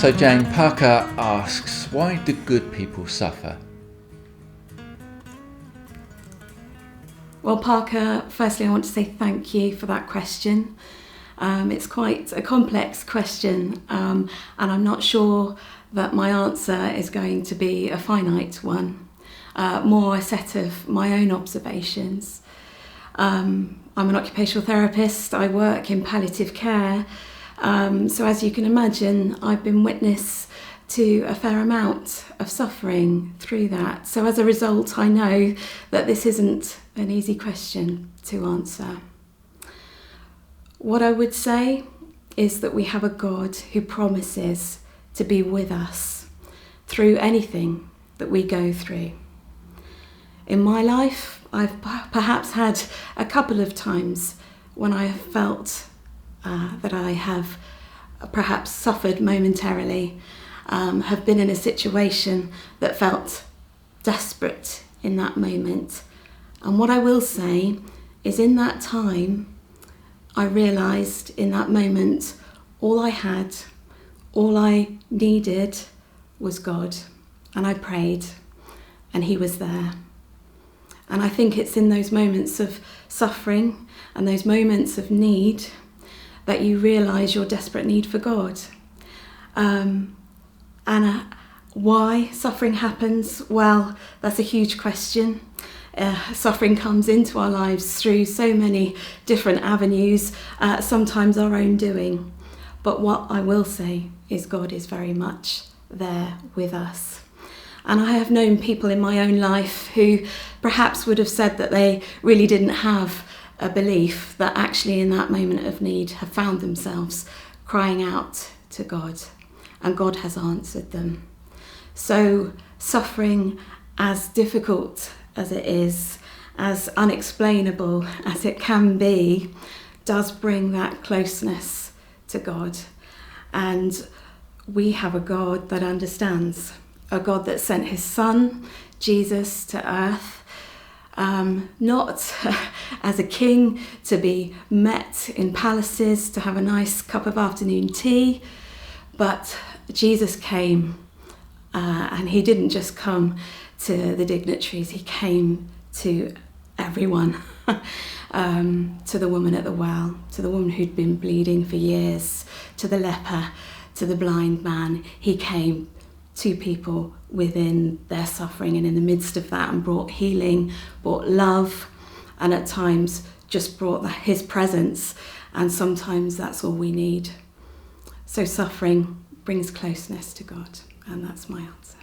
So Jane, Parker asks, why do good people suffer? Well, Parker, firstly I want to say thank you for that question. It's quite a complex question, and I'm not sure that my answer is going to be a finite one, more a set of my own observations. I'm an occupational therapist. I work in palliative care, so as you can imagine, I've been witness to a fair amount of suffering through that. So as a result, I know that this isn't an easy question to answer. What I would say is that we have a God who promises to be with us through anything that we go through. In my life, I've perhaps had a couple of times when I have felt that I have perhaps suffered momentarily, have been in a situation that felt desperate in that moment. And what I will say is in that time, I realised in that moment, all I had, all I needed was God. And I prayed, and He was there. And I think it's in those moments of suffering and those moments of need that you realise your desperate need for God. Why suffering happens? Well, that's a huge question. Suffering comes into our lives through so many different avenues, sometimes our own doing. But what I will say is God is very much there with us. And I have known people in my own life who perhaps would have said that they really didn't have a belief, that actually in that moment of need have found themselves crying out to God, and God has answered them. So suffering, as difficult as it is, as unexplainable as it can be, does bring that closeness to God. And we have a God that understands, a God that sent His Son, Jesus, to earth, not as a king to be met in palaces to have a nice cup of afternoon tea, but Jesus came, and He didn't just come to the dignitaries, He came to everyone, to the woman at the well, to the woman who'd been bleeding for years, to the leper, to the blind man. He came to people within their suffering and in the midst of that, and brought healing, brought love, and at times just brought His presence, and sometimes that's all we need. So suffering brings closeness to God, and that's my answer.